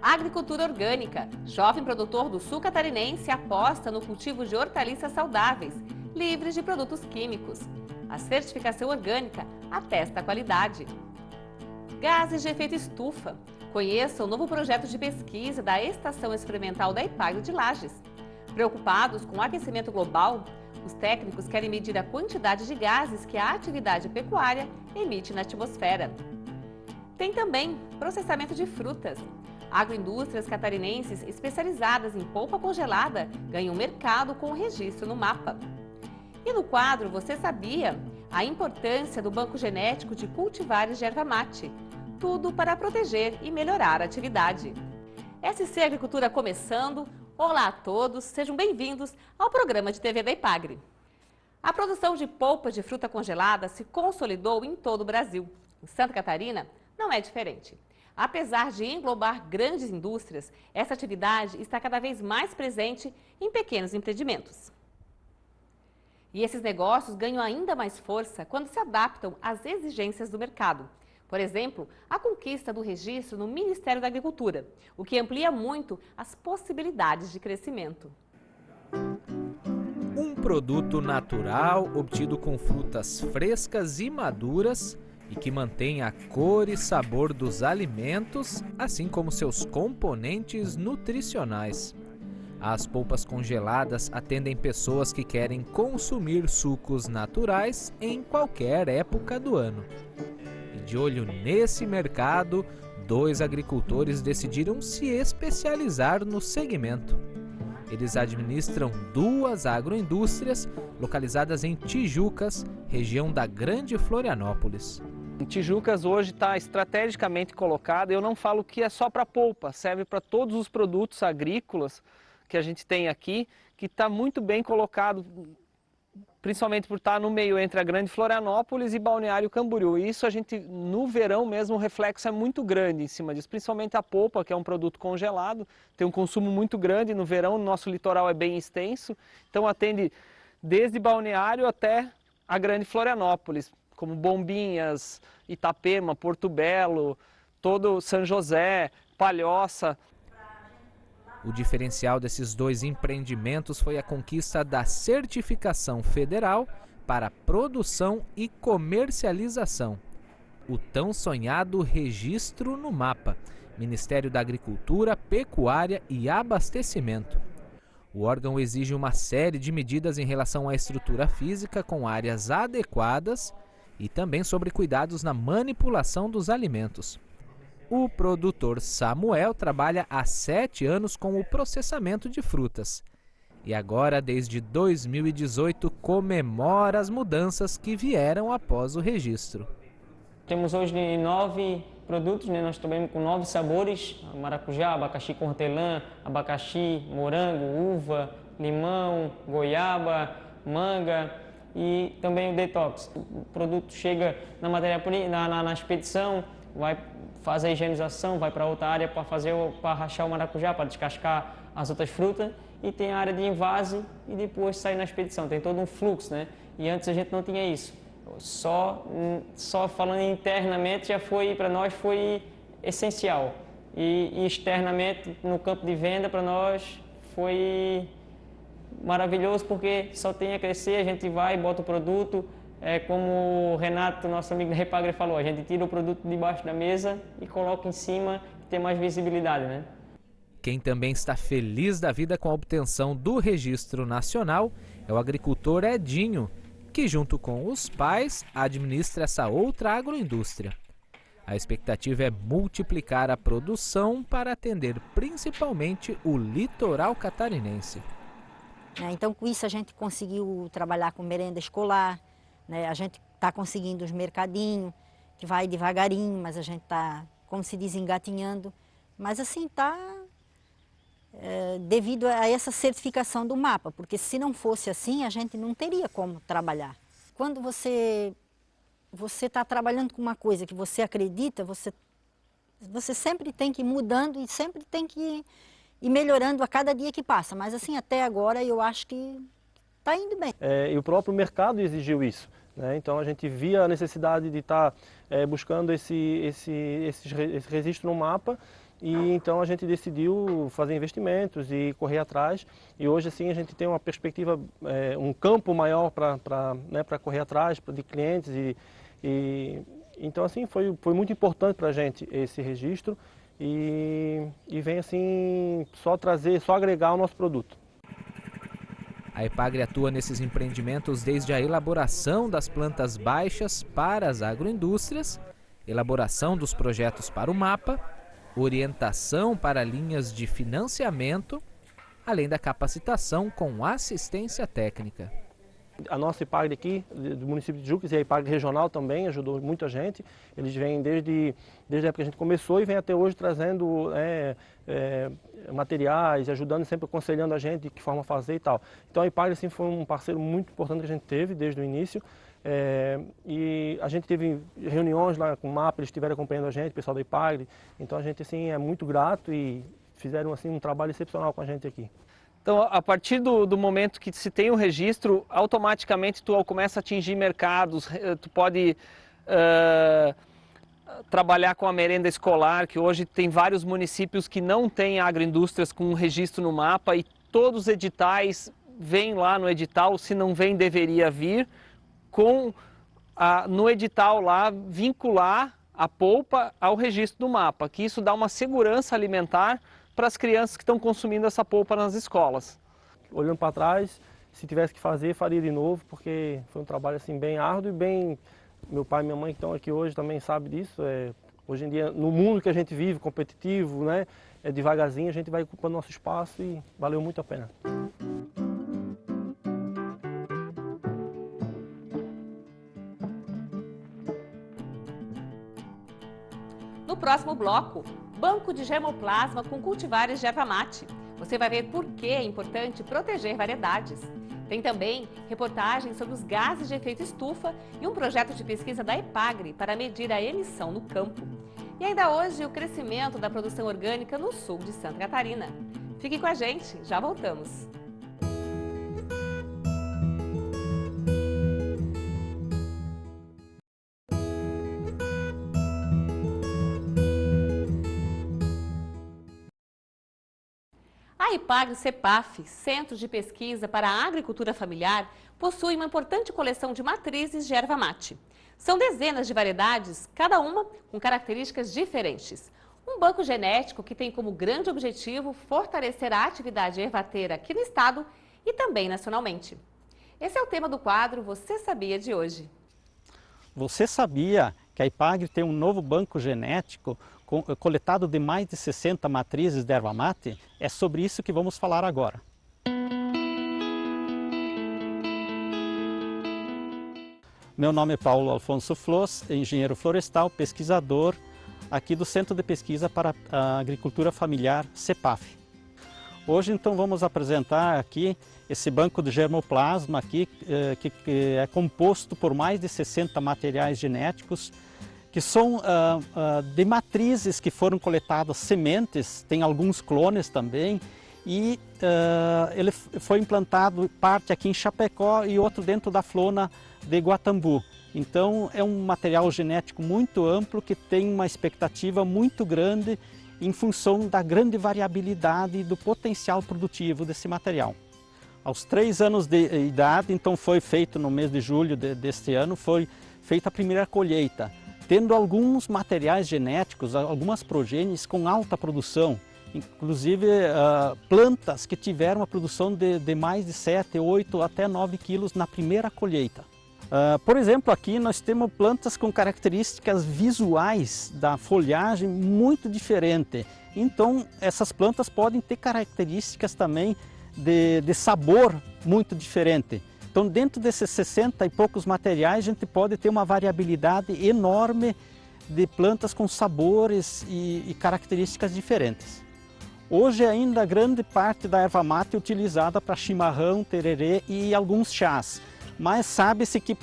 Agricultura orgânica. Jovem produtor do sul catarinense aposta no cultivo de hortaliças saudáveis, livres de produtos químicos. A certificação orgânica atesta a qualidade. Gases de efeito estufa. Conheça o novo projeto de pesquisa da Estação Experimental da EPAGRE de Lages. Preocupados com o aquecimento global, os técnicos querem medir a quantidade de gases que a atividade pecuária emite na atmosfera. Tem também processamento de frutas. Agroindústrias catarinenses especializadas em polpa congelada ganham mercado com o registro no mapa. E no quadro Você Sabia? A importância do banco genético de cultivares de erva mate. Tudo para proteger e melhorar a atividade. SC Agricultura começando. Olá a todos, sejam bem-vindos ao programa de TV da EPAGRE. A produção de polpa de fruta congelada se consolidou em todo o Brasil. Em Santa Catarina, não é diferente. Apesar de englobar grandes indústrias, essa atividade está cada vez mais presente em pequenos empreendimentos. E esses negócios ganham ainda mais força quando se adaptam às exigências do mercado. Por exemplo, a conquista do registro no Ministério da Agricultura, o que amplia muito as possibilidades de crescimento. Um produto natural obtido com frutas frescas e maduras e que mantém a cor e sabor dos alimentos, assim como seus componentes nutricionais. As polpas congeladas atendem pessoas que querem consumir sucos naturais em qualquer época do ano. E de olho nesse mercado, 2 agricultores decidiram se especializar no segmento. Eles administram 2 agroindústrias localizadas em Tijucas, região da Grande Florianópolis. Tijucas hoje está estrategicamente colocada, eu não falo que é só para polpa, serve para todos os produtos agrícolas que a gente tem aqui, que está muito bem colocado, principalmente por estar no meio entre a Grande Florianópolis e Balneário Camboriú. E isso a gente, no verão mesmo, o reflexo é muito grande em cima disso, principalmente a polpa, que é um produto congelado, tem um consumo muito grande no verão, nosso litoral é bem extenso, então atende desde Balneário até a Grande Florianópolis, como Bombinhas, Itapema, Porto Belo, todo São José, Palhoça. O diferencial desses 2 empreendimentos foi a conquista da certificação federal para produção e comercialização. O tão sonhado registro no mapa, Ministério da Agricultura, Pecuária e Abastecimento. O órgão exige uma série de medidas em relação à estrutura física com áreas adequadas e também sobre cuidados na manipulação dos alimentos. O produtor Samuel trabalha há 7 anos com o processamento de frutas. E agora, desde 2018, comemora as mudanças que vieram após o registro. Temos hoje 9 produtos, né? Nós trabalhamos com 9 sabores: maracujá, abacaxi com hortelã, abacaxi, morango, uva, limão, goiaba, manga e também o detox. O produto chega na matéria-prima, na expedição, vai fazer a higienização, vai para outra área para rachar o maracujá, para descascar as outras frutas, e tem a área de invase e depois sai na expedição. Tem todo um fluxo, né? E antes a gente não tinha isso. Só falando internamente já foi, para nós foi essencial. E externamente, no campo de venda, para nós foi maravilhoso, porque só tem a crescer, a gente vai, bota o produto. É como o Renato, nosso amigo da EPAGRE, falou, a gente tira o produto debaixo da mesa e coloca em cima e tem mais visibilidade, né? Quem também está feliz da vida com a obtenção do registro nacional é o agricultor Edinho, que junto com os pais administra essa outra agroindústria. A expectativa é multiplicar a produção para atender principalmente o litoral catarinense. Então com isso a gente conseguiu trabalhar com merenda escolar, né? A gente está conseguindo os mercadinhos, que vai devagarinho, mas a gente está, como se diz, engatinhando. Mas assim está devido a essa certificação do mapa, porque se não fosse assim, a gente não teria como trabalhar. Quando você está trabalhando com uma coisa que você acredita, você sempre tem que ir mudando e sempre tem que ir melhorando a cada dia que passa. Mas assim, até agora eu acho que está indo bem. E o próprio mercado exigiu isso, né? Então a gente via a necessidade de estar buscando esse registro no mapa E então a gente decidiu fazer investimentos e correr atrás. E hoje assim a gente tem uma perspectiva, um campo maior para correr atrás de clientes. Então assim foi muito importante para a gente esse registro e vem assim só agregar o nosso produto. A EPAGRE atua nesses empreendimentos desde a elaboração das plantas baixas para as agroindústrias, elaboração dos projetos para o mapa, orientação para linhas de financiamento, além da capacitação com assistência técnica. A nossa EPAGRE aqui, do município de Jucas, e a EPAGRE regional também ajudou muita gente. Eles vêm desde a época que a gente começou e vem até hoje trazendo materiais, ajudando, sempre aconselhando a gente de que forma fazer e tal. Então a EPAGRE assim, foi um parceiro muito importante que a gente teve desde o início. E a gente teve reuniões lá com o MAPA, eles estiveram acompanhando a gente, o pessoal da EPAGRE. Então a gente assim, é muito grato e fizeram assim, um trabalho excepcional com a gente aqui. Então, a partir do momento que se tem o registro, automaticamente tu começa a atingir mercados, tu pode trabalhar com a merenda escolar, que hoje tem vários municípios que não têm agroindústrias com registro no mapa e todos os editais vêm lá no edital, se não vem deveria vir, no edital lá vincular a polpa ao registro do mapa, que isso dá uma segurança alimentar para as crianças que estão consumindo essa polpa nas escolas. Olhando para trás, se tivesse que fazer, faria de novo, porque foi um trabalho assim, bem árduo e bem... Meu pai e minha mãe que estão aqui hoje também sabem disso. Hoje em dia, no mundo que a gente vive, competitivo, né, devagarzinho, a gente vai ocupando nosso espaço e valeu muito a pena. No próximo bloco, banco de germoplasma com cultivares de erva mate. Você vai ver por que é importante proteger variedades. Tem também reportagens sobre os gases de efeito estufa e um projeto de pesquisa da EPAGRE para medir a emissão no campo. E ainda hoje, o crescimento da produção orgânica no sul de Santa Catarina. Fique com a gente, já voltamos. A EPAGRE-CEPAF, Centro de Pesquisa para a Agricultura Familiar, possui uma importante coleção de matrizes de erva mate. São dezenas de variedades, cada uma com características diferentes. Um banco genético que tem como grande objetivo fortalecer a atividade ervateira aqui no estado e também nacionalmente. Esse é o tema do quadro Você Sabia de hoje. Você sabia que a EPAGRE tem um novo banco genético coletado de mais de 60 matrizes de erva mate? É sobre isso que vamos falar agora. Meu nome é Paulo Alfonso Flos, engenheiro florestal, pesquisador aqui do Centro de Pesquisa para a Agricultura Familiar, CEPAF. Hoje então vamos apresentar aqui esse banco de germoplasma aqui, que é composto por mais de 60 materiais genéticos, que são de matrizes que foram coletadas sementes, tem alguns clones também, e ele foi implantado parte aqui em Chapecó e outro dentro da Flona de Guatambu. Então é um material genético muito amplo que tem uma expectativa muito grande em função da grande variabilidade e do potencial produtivo desse material. Aos 3 anos de idade, então foi feito no mês de julho deste ano, foi feita a primeira colheita, tendo alguns materiais genéticos, algumas progênies com alta produção, inclusive plantas que tiveram uma produção de mais de 7, 8 até 9 quilos na primeira colheita. Por exemplo, aqui nós temos plantas com características visuais da folhagem muito diferente. Então, essas plantas podem ter características também de sabor muito diferente. Então, dentro desses 60 e poucos materiais, a gente pode ter uma variabilidade enorme de plantas com sabores e características diferentes. Hoje ainda grande parte da erva mate é utilizada para chimarrão, tererê e alguns chás. Mas sabe-se que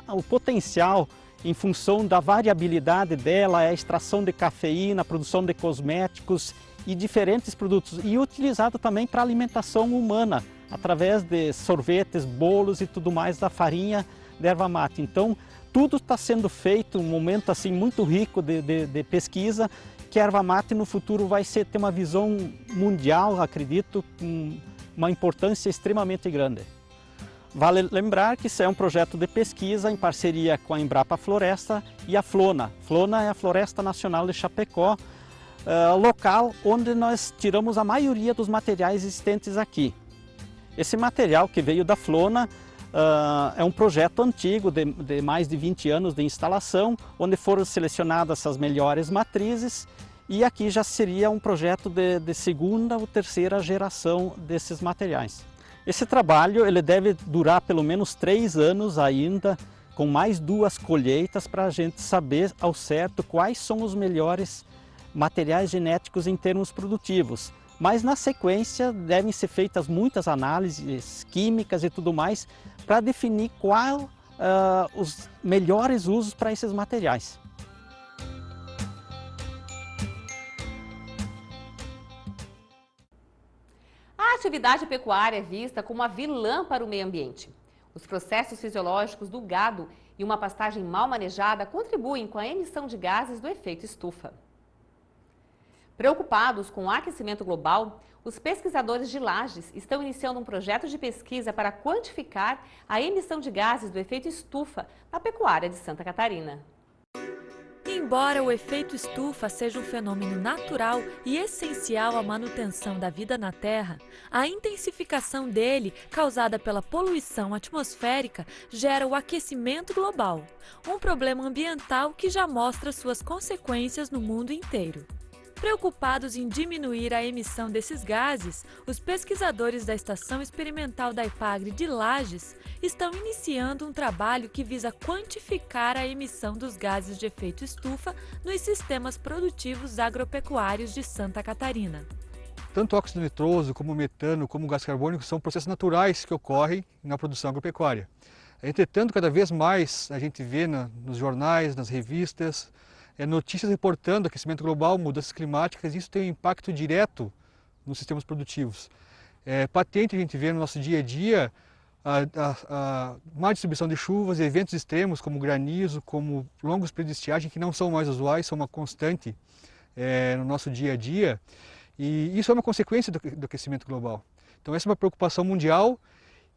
o potencial, em função da variabilidade dela, é a extração de cafeína, a produção de cosméticos e diferentes produtos. E utilizado também para alimentação humana, através de sorvetes, bolos e tudo mais da farinha de erva mate. Então, tudo está sendo feito, um momento assim muito rico de pesquisa, que a erva mate no futuro vai ter uma visão mundial, acredito, com uma importância extremamente grande. Vale lembrar que isso é um projeto de pesquisa em parceria com a Embrapa Floresta e a Flona. Flona é a Floresta Nacional de Chapecó, local onde nós tiramos a maioria dos materiais existentes aqui. Esse material que veio da Flona é um projeto antigo de mais de 20 anos de instalação, onde foram selecionadas as melhores matrizes, e aqui já seria um projeto de segunda ou terceira geração desses materiais. Esse trabalho ele deve durar pelo menos 3 anos ainda, com mais 2 colheitas, para a gente saber ao certo quais são os melhores materiais genéticos em termos produtivos. Mas na sequência devem ser feitas muitas análises químicas e tudo mais para definir qual os melhores usos para esses materiais. A atividade pecuária é vista como uma vilã para o meio ambiente. Os processos fisiológicos do gado e uma pastagem mal manejada contribuem com a emissão de gases do efeito estufa. Preocupados com o aquecimento global, os pesquisadores de Lages estão iniciando um projeto de pesquisa para quantificar a emissão de gases do efeito estufa na pecuária de Santa Catarina. Embora o efeito estufa seja um fenômeno natural e essencial à manutenção da vida na Terra, a intensificação dele, causada pela poluição atmosférica, gera o aquecimento global, um problema ambiental que já mostra suas consequências no mundo inteiro. Preocupados em diminuir a emissão desses gases, os pesquisadores da Estação Experimental da Ipagre de Lages estão iniciando um trabalho que visa quantificar a emissão dos gases de efeito estufa nos sistemas produtivos agropecuários de Santa Catarina. Tanto o óxido nitroso, como o metano, como o gás carbônico são processos naturais que ocorrem na produção agropecuária. Entretanto, cada vez mais a gente vê nos jornais, nas revistas, notícias reportando aquecimento global, mudanças climáticas, e isso tem um impacto direto nos sistemas produtivos. É patente a gente vê no nosso dia a dia a má distribuição de chuvas e eventos extremos como granizo, como longos períodos de estiagem, que não são mais usuais, são uma constante no nosso dia a dia, e isso é uma consequência do aquecimento global. Então essa é uma preocupação mundial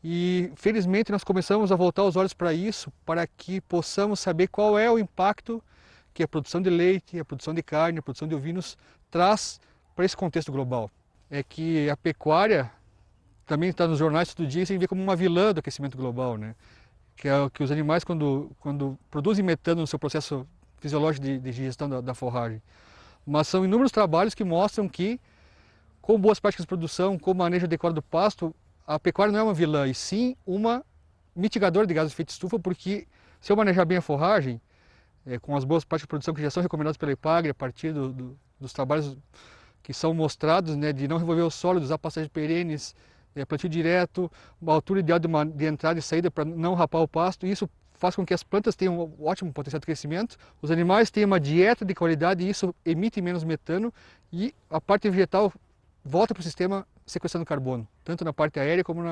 e felizmente nós começamos a voltar os olhos para isso, para que possamos saber qual é o impacto que a produção de leite, a produção de carne, a produção de ovinos traz para esse contexto global. É que a pecuária também está nos jornais todo dia e se vê como uma vilã do aquecimento global, né? Que os animais, quando produzem metano no seu processo fisiológico de digestão da forragem. Mas são inúmeros trabalhos que mostram que, com boas práticas de produção, com o manejo adequado do pasto, a pecuária não é uma vilã, e sim uma mitigadora de gases de efeito estufa, porque se eu manejar bem a forragem, com as boas práticas de produção que já são recomendadas pela Ipagre, a partir dos trabalhos que são mostrados, né, de não revolver o solo, de usar pastagens perenes, plantio direto, uma altura ideal de entrada e saída para não rapar o pasto, e isso faz com que as plantas tenham um ótimo potencial de crescimento, os animais tenham uma dieta de qualidade e isso emite menos metano, e a parte vegetal volta para o sistema sequestrando carbono, tanto na parte aérea como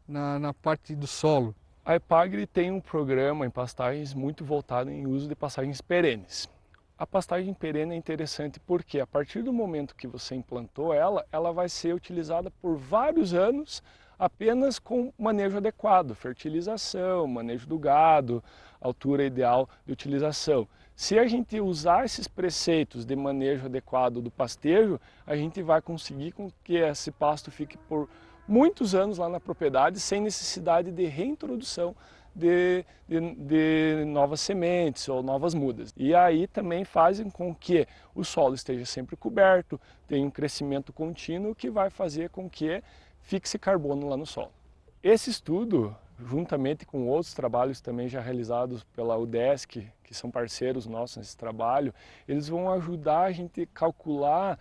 na parte do solo. A Ipagre tem um programa em pastagens muito voltado em uso de pastagens perenes. A pastagem perene é interessante porque a partir do momento que você implantou ela vai ser utilizada por vários anos apenas com manejo adequado, fertilização, manejo do gado, altura ideal de utilização. Se a gente usar esses preceitos de manejo adequado do pastejo, a gente vai conseguir com que esse pasto fique por muitos anos lá na propriedade sem necessidade de reintrodução de novas sementes ou novas mudas. E aí também fazem com que o solo esteja sempre coberto, tenha um crescimento contínuo que vai fazer com que fixe carbono lá no solo. Esse estudo, juntamente com outros trabalhos também já realizados pela UDESC, que são parceiros nossos nesse trabalho, eles vão ajudar a gente a calcular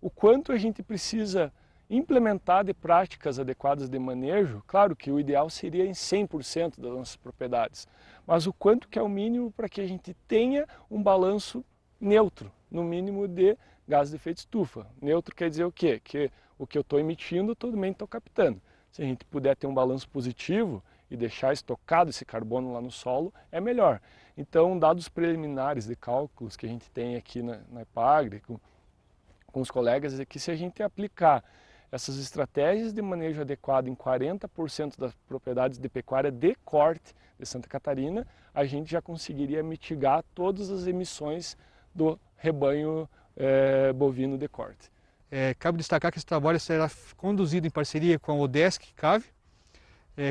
o quanto a gente precisa implementar de práticas adequadas de manejo. Claro que o ideal seria em 100% das nossas propriedades, mas o quanto que é o mínimo para que a gente tenha um balanço neutro, no mínimo de gases de efeito estufa. Neutro quer dizer o quê? Que o que eu estou emitindo, eu também estou captando. Se a gente puder ter um balanço positivo e deixar estocado esse carbono lá no solo, é melhor. Então, dados preliminares de cálculos que a gente tem aqui na Epagri, com os colegas, é que se a gente aplicar essas estratégias de manejo adequado em 40% das propriedades de pecuária de corte de Santa Catarina, a gente já conseguiria mitigar todas as emissões do rebanho bovino de corte. Cabe destacar que esse trabalho será conduzido em parceria com a ODESC CAV,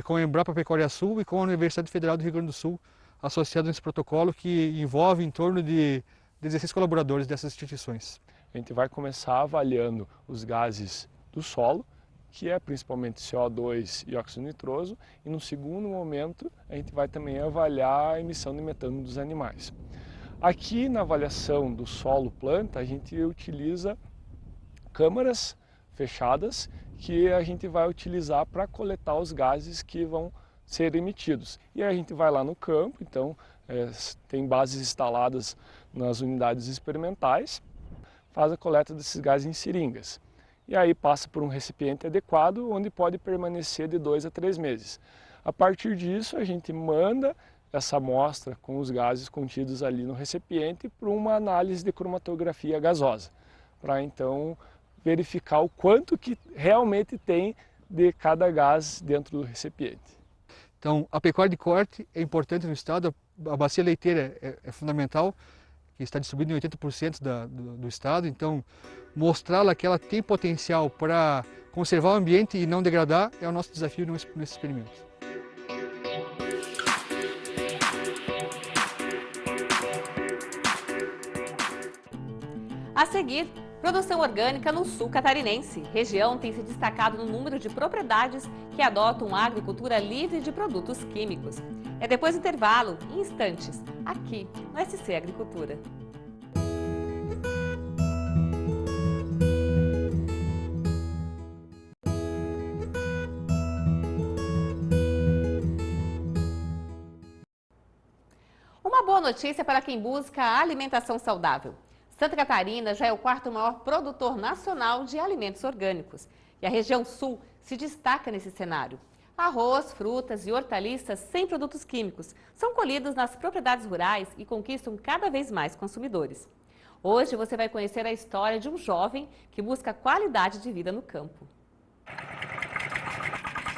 com a Embrapa Pecuária Sul e com a Universidade Federal do Rio Grande do Sul, associado nesse protocolo que envolve em torno de 16 colaboradores dessas instituições. A gente vai começar avaliando os gases do solo, que é principalmente CO2 e óxido nitroso, e no segundo momento a gente vai também avaliar a emissão de metano dos animais. Aqui na avaliação do solo planta, a gente utiliza câmaras fechadas que a gente vai utilizar para coletar os gases que vão ser emitidos. E aí a gente vai lá no campo, então tem bases instaladas nas unidades experimentais, faz a coleta desses gases em seringas. E aí passa por um recipiente adequado, onde pode permanecer de 2 a 3 meses. A partir disso, a gente manda essa amostra com os gases contidos ali no recipiente para uma análise de cromatografia gasosa, para então verificar o quanto que realmente tem de cada gás dentro do recipiente. Então, a pecuária de corte é importante no estado, a bacia leiteira é fundamental, que está distribuída em 80% do estado, então mostrá-la que ela tem potencial para conservar o ambiente e não degradar é o nosso desafio nesse experimento. A seguir, produção orgânica no sul catarinense. Região tem se destacado no número de propriedades que adotam uma agricultura livre de produtos químicos. É depois do intervalo, em instantes, aqui no SC Agricultura. Uma boa notícia para quem busca a alimentação saudável. Santa Catarina já é o 4º maior produtor nacional de alimentos orgânicos. E a região sul se destaca nesse cenário. Arroz, frutas e hortaliças sem produtos químicos são colhidos nas propriedades rurais e conquistam cada vez mais consumidores. Hoje você vai conhecer a história de um jovem que busca qualidade de vida no campo.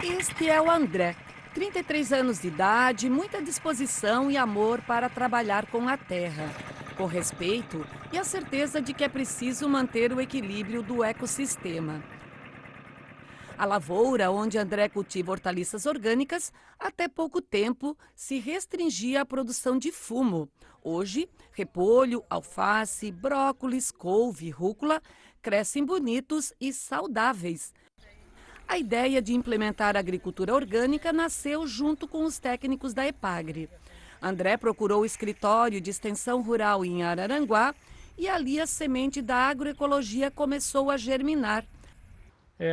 Este é o André. 33 anos de idade, muita disposição e amor para trabalhar com a terra. Com respeito e a certeza de que é preciso manter o equilíbrio do ecossistema. A lavoura, onde André cultiva hortaliças orgânicas, até pouco tempo se restringia à produção de fumo. Hoje, repolho, alface, brócolis, couve e rúcula crescem bonitos e saudáveis. A ideia de implementar a agricultura orgânica nasceu junto com os técnicos da Epagri. André procurou o escritório de extensão rural em Araranguá e ali a semente da agroecologia começou a germinar.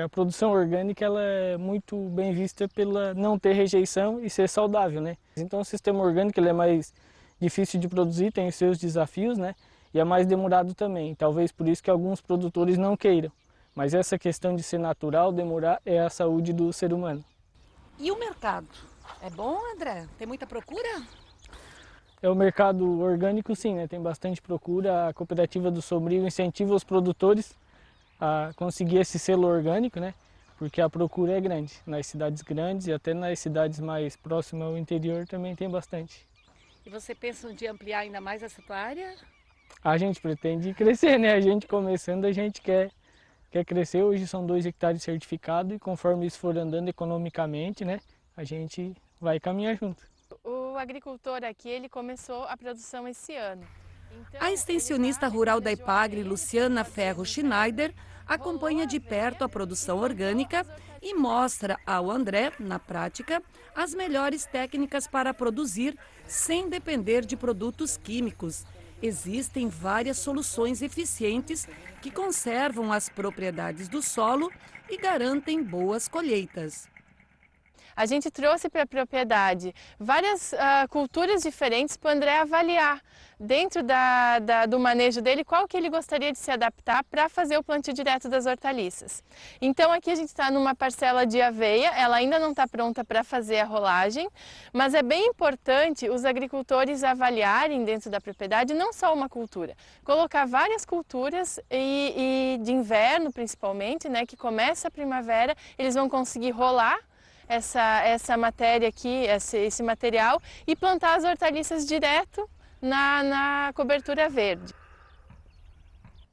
A produção orgânica ela é muito bem vista pela não ter rejeição e ser saudável, né? Então o sistema orgânico ele é mais difícil de produzir, tem os seus desafios, né? E é mais demorado também. Talvez por isso que alguns produtores não queiram. Mas essa questão de ser natural, demorar, é a saúde do ser humano. E o mercado? É bom, André? Tem muita procura? O mercado orgânico, sim, né? Tem bastante procura. A cooperativa do Sombrio incentiva os produtores a conseguir esse selo orgânico, né? Porque a procura é grande. Nas cidades grandes e até nas cidades mais próximas ao interior também tem bastante. E você pensa um dia ampliar ainda mais essa tua área? A gente pretende crescer, né? A gente começando, a gente quer crescer. Hoje são 2 hectares certificados e conforme isso for andando economicamente, né? A gente vai caminhar junto. O agricultor aqui, ele começou a produção esse ano. Então, a extensionista rural da Epagri, Luciana Ferro Schneider, acompanha de perto a produção orgânica e mostra ao André, na prática, as melhores técnicas para produzir sem depender de produtos químicos. Existem várias soluções eficientes que conservam as propriedades do solo e garantem boas colheitas. a gente trouxe para a propriedade várias culturas diferentes para o André avaliar dentro do manejo dele qual que ele gostaria de se adaptar para fazer o plantio direto das hortaliças. Então aqui a gente está numa parcela de aveia, ela ainda não está pronta para fazer a rolagem, mas é bem importante os agricultores avaliarem dentro da propriedade não só uma cultura, colocar várias culturas e de inverno principalmente, né, que começa a primavera, eles vão conseguir rolar essa matéria aqui, esse material e plantar as hortaliças direto na cobertura verde.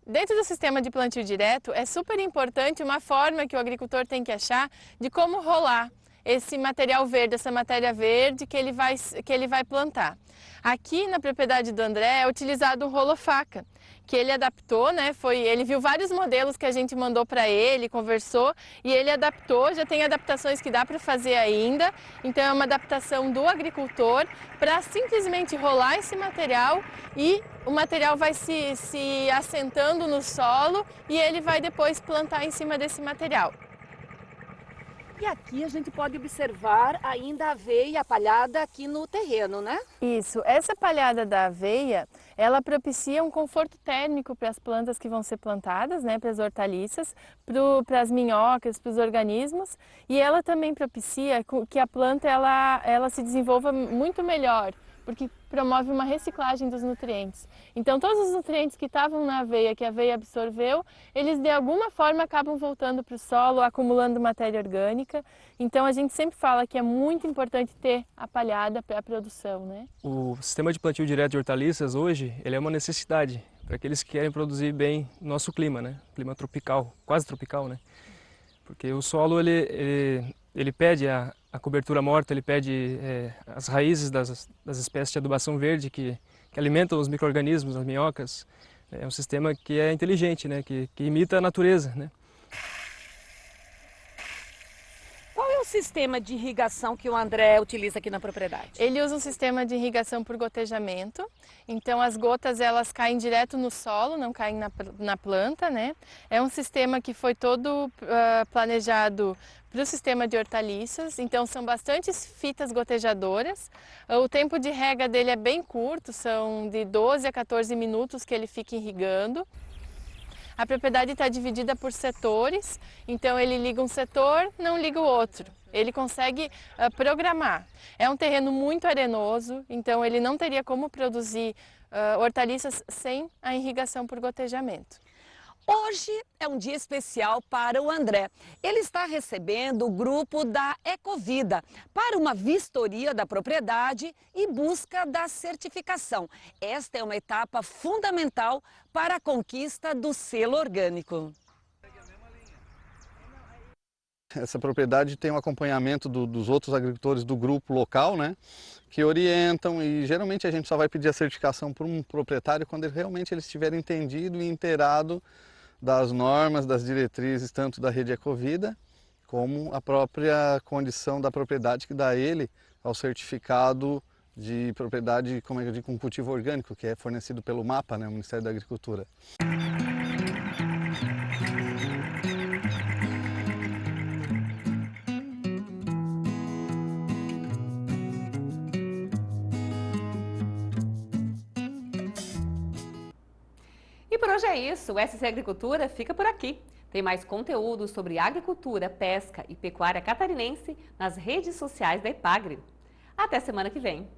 Dentro do sistema de plantio direto é super importante uma forma que o agricultor tem que achar de como rolar esse material verde, essa matéria verde que ele vai plantar. Aqui na propriedade do André é utilizado um rolo-faca, que ele adaptou, né? Ele viu vários modelos que a gente mandou para ele, conversou e ele adaptou, já tem adaptações que dá para fazer ainda, então é uma adaptação do agricultor para simplesmente rolar esse material e o material vai se assentando no solo e ele vai depois plantar em cima desse material. E aqui a gente pode observar ainda a aveia palhada aqui no terreno, né? Isso, essa palhada da aveia, ela propicia um conforto térmico para as plantas que vão ser plantadas, né, para as hortaliças, para as minhocas, para os organismos, e ela também propicia que a planta ela se desenvolva muito melhor, porque promove uma reciclagem dos nutrientes. Então todos os nutrientes que estavam na aveia, que a aveia absorveu, eles de alguma forma acabam voltando para o solo, acumulando matéria orgânica. Então a gente sempre fala que é muito importante ter a palhada para a produção, né? O sistema de plantio direto de hortaliças hoje, ele é uma necessidade para aqueles que querem produzir bem o nosso clima, né? Clima tropical, quase tropical, né? Porque o solo ele pede a cobertura morta, ele pede as raízes das espécies de adubação verde que alimentam os micro-organismos, as minhocas. É um sistema que é inteligente, né? Que imita a natureza, né? Qual é o sistema de irrigação que o André utiliza aqui na propriedade? Ele usa um sistema de irrigação por gotejamento, então as gotas elas caem direto no solo, não caem na planta, né? É um sistema que foi todo planejado para o sistema de hortaliças, então são bastantes fitas gotejadoras. O tempo de rega dele é bem curto, são de 12 a 14 minutos que ele fica irrigando. A propriedade está dividida por setores, então ele liga um setor, não liga o outro. Ele consegue programar. É um terreno muito arenoso, então ele não teria como produzir hortaliças sem a irrigação por gotejamento. Hoje é um dia especial para o André. Ele está recebendo o grupo da Ecovida para uma vistoria da propriedade e busca da certificação. Esta é uma etapa fundamental para a conquista do selo orgânico. Essa propriedade tem um acompanhamento dos outros agricultores do grupo local, né, que orientam, e geralmente a gente só vai pedir a certificação por um proprietário quando realmente ele estiver entendido e inteirado das normas, das diretrizes, tanto da rede Ecovida, como a própria condição da propriedade que dá a ele ao certificado de propriedade com cultivo orgânico, que é fornecido pelo MAPA, né, o Ministério da Agricultura. E por hoje é isso, o SC Agricultura fica por aqui. Tem mais conteúdo sobre agricultura, pesca e pecuária catarinense nas redes sociais da Epagre. Até semana que vem!